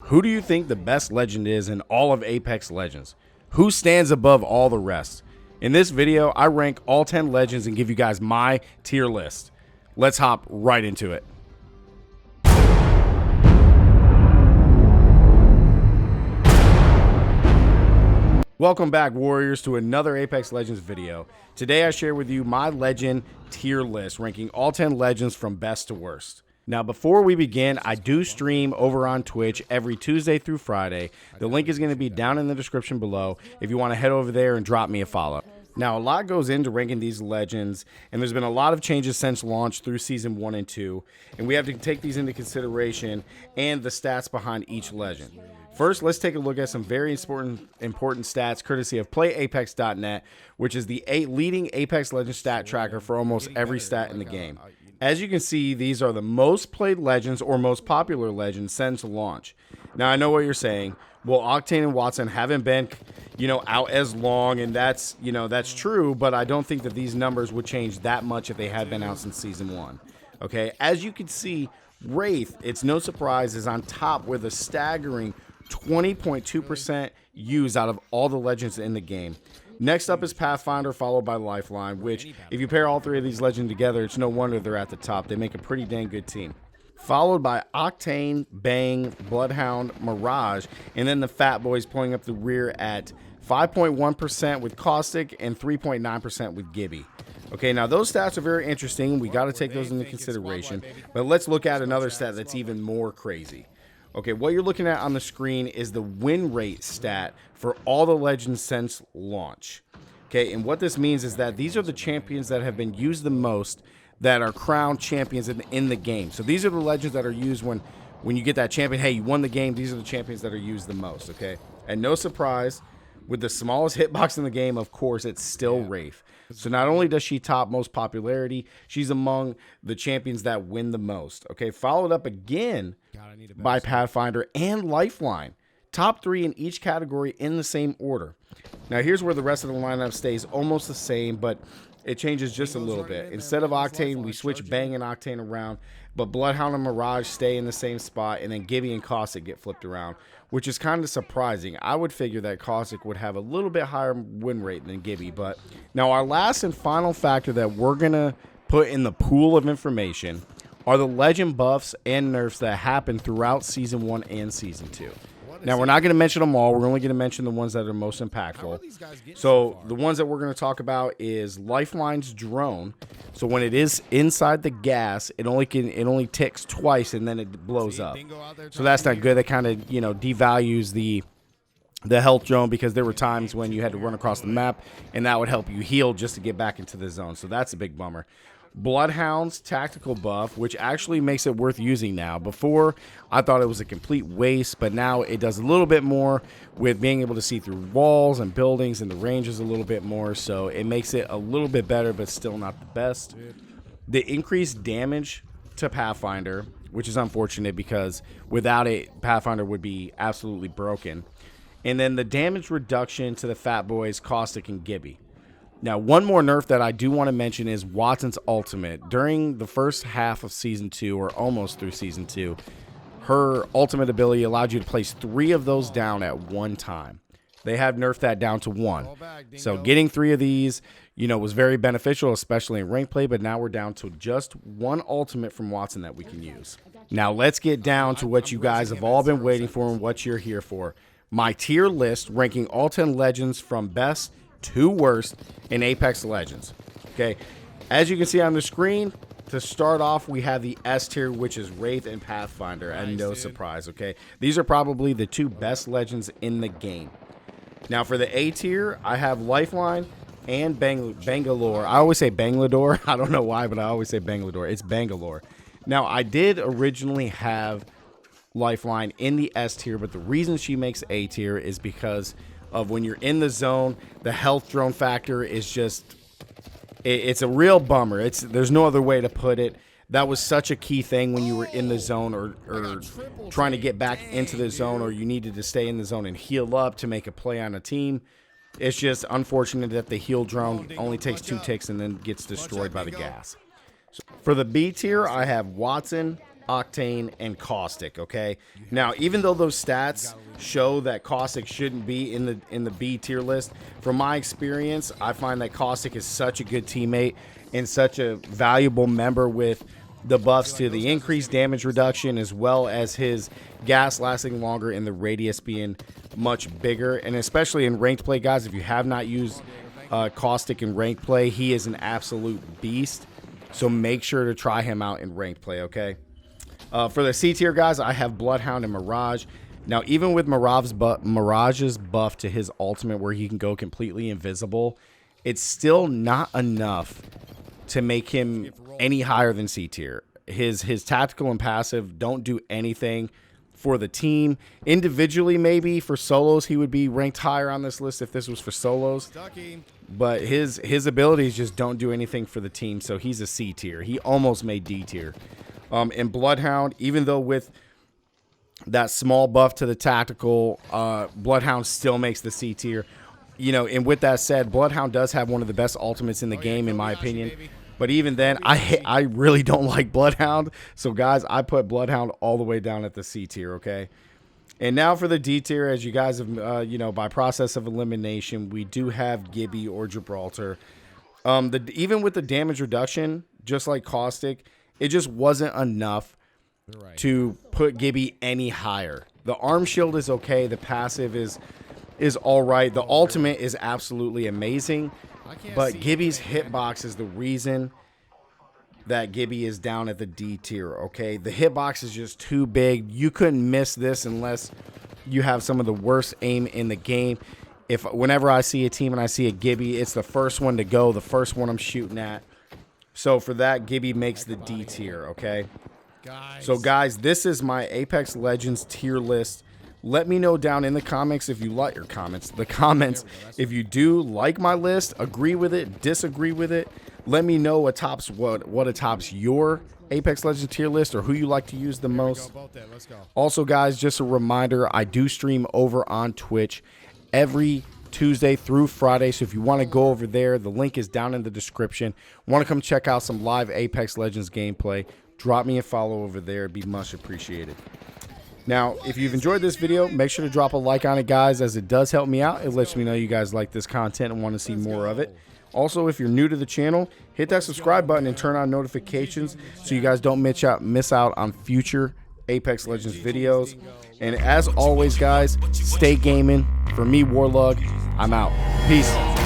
Who do you think the best legend is in all of Apex Legends? Who stands above all the rest? In this video, I rank all 10 legends and give you guys my tier list. Let's hop right into it. Welcome back, Warriors, to another Apex Legends video. Today I share with you my legend tier list, ranking all 10 legends from best to worst. Now, before we begin, I do stream over on Twitch every Tuesday through Friday. The link is going to be down in the description below if you want to head over there and drop me a follow. Now, a lot goes into ranking these legends, and there's been a lot of changes since launch through Season 1 and 2, and we have to take these into consideration and the stats behind each legend. First, let's take a look at some very important stats courtesy of PlayApex.net, which is the leading Apex Legends stat tracker for almost every stat in the game. As you can see, these are the most played legends or most popular legends since launch. Now, I know what you're saying. Well, Octane and Wattson haven't been, out as long, and that's true, but I don't think that these numbers would change that much if they had been out since Season 1. Okay, as you can see, Wraith, it's no surprise, is on top with a staggering 20.2% used out of all the legends in the game. Next up is Pathfinder, followed by Lifeline, which, if you pair all three of these legends together, it's no wonder they're at the top. They make a pretty dang good team. Followed by Octane, Bang, Bloodhound, Mirage, and then the Fat Boys pulling up the rear at 5.1% with Caustic and 3.9% with Gibby. Okay, now those stats are very interesting. We got to take those into consideration. But let's look at another stat that's even more crazy. Okay, what you're looking at on the screen is the win rate stat for all the legends since launch. Okay, and what this means is that these are the champions that have been used the most that are crowned champions in the game. So these are the legends that are used when you get that champion. Hey, you won the game. These are the champions that are used the most, okay? And no surprise, with the smallest hitbox in the game, of course, it's still Wraith. So not only does she top most popularity, she's among the champions that win the most. Okay, followed up again by Pathfinder and Lifeline. Top three in each category in the same order. Now here's where the rest of the lineup stays almost the same, but it changes just a little bit. Instead of Octane, we switch Bang and Octane around, but Bloodhound and Mirage stay in the same spot, and then Gibby and Caustic get flipped around, which is kind of surprising. I would figure that Caustic would have a little bit higher win rate than Gibby. But now our last and final factor that we're going to put in the pool of information are the legend buffs and nerfs that happened throughout Season 1 and Season 2. Now, we're not going to mention them all. We're only going to mention the ones that are most impactful. So the ones that we're going to talk about is Lifeline's drone. So when it is inside the gas, it only ticks twice and then it blows up. So that's not good. That kind of, devalues the health drone, because there were times when you had to run across the map and that would help you heal just to get back into the zone. So that's a big bummer. Bloodhound's tactical buff, which actually makes it worth using now. Before, I thought it was a complete waste, but now it does a little bit more with being able to see through walls and buildings, and the range is a little bit more, so it makes it a little bit better, but still not the best. The increased damage to Pathfinder, which is unfortunate because without it, Pathfinder would be absolutely broken. And then the damage reduction to the Fat Boys, Caustic, and Gibby. Now, one more nerf that I do want to mention is Wattson's ultimate. During the first half of Season 2, or almost through Season 2, her ultimate ability allowed you to place 3 of those down at one time. They have nerfed that down to 1. So getting 3 of these, was very beneficial, especially in rank play, but now we're down to just 1 ultimate from Wattson that we can use. Now, let's get down to what you guys have all been waiting for and what you're here for. My tier list ranking all 10 legends from best to worst in Apex Legends. Okay, as you can see on the screen, to start off, we have the S tier, which is Wraith and Pathfinder, and no surprise. Okay, these are probably the 2 best legends in the game. Now for the A tier, I have Lifeline and Bangalore. I always say Bangalore. I don't know why, but I always say Bangalore. It's Bangalore. Now, I did originally have Lifeline in the S tier, but the reason she makes A tier is because of when you're in the zone, the health drone factor is just, it's a real bummer. There's no other way to put it. That was such a key thing when you were in the zone or trying to get back into the zone, or you needed to stay in the zone and heal up to make a play on a team. It's just unfortunate that the heal drone only takes 2 ticks and then gets destroyed by the gas. So for the B tier, I have Wattson, Octane, and Caustic. Okay, now even though those stats show that Caustic shouldn't be in the B tier list, from my experience, I find that Caustic is such a good teammate and such a valuable member with the buffs to the increased damage reduction, as well as his gas lasting longer and the radius being much bigger. And especially in ranked play, guys, if you have not used Caustic in ranked play, he is an absolute beast. So make sure to try him out in ranked play, okay? For the C tier, guys, I have Bloodhound and Mirage. Now, even with Mirage's buff to his ultimate where he can go completely invisible, it's still not enough to make him any higher than C tier. His tactical and passive don't do anything for the team. Individually, maybe for solos, he would be ranked higher on this list if this was for solos. But his abilities just don't do anything for the team, so he's a C tier. He almost made D tier. In Bloodhound, even though with that small buff to the tactical, Bloodhound still makes the C tier. You know, and with that said, Bloodhound does have one of the best ultimates in the game, in my opinion. But even then, I really don't like Bloodhound. So, guys, I put Bloodhound all the way down at the C tier, okay? And now for the D tier, as you guys have, you know, by process of elimination, we do have Gibby or Gibraltar. Even with the damage reduction, just like Caustic, it just wasn't enough to put Gibby any higher. The arm shield is okay. The passive is all right. The ultimate is absolutely amazing. But Gibby's hitbox is the reason that Gibby is down at the D tier, okay? The hitbox is just too big. You couldn't miss this unless you have some of the worst aim in the game. Whenever I see a team and I see a Gibby, it's the first one to go, the first one I'm shooting at. So for that, Gibby makes the D tier, okay? So guys, this is my Apex Legends tier list. Let me know down in the comments if you like your comments. If you do like my list, agree with it, disagree with it. Let me know what tops your Apex Legends tier list, or who you like to use the most. Also, guys, just a reminder, I do stream over on Twitch every Tuesday through Friday. So if you want to go over there, the link is down in the description. Want to come check out some live Apex Legends gameplay? Drop me a follow over there. It'd be much appreciated. Now, if you've enjoyed this video, make sure to drop a like on it, guys, as it does help me out. It lets me know you guys like this content and want to see more of it. Also, if you're new to the channel, hit that subscribe button and turn on notifications so you guys don't miss out on future Apex Legends videos. And as always, guys, stay gaming. For me, Warlug, I'm out. Peace.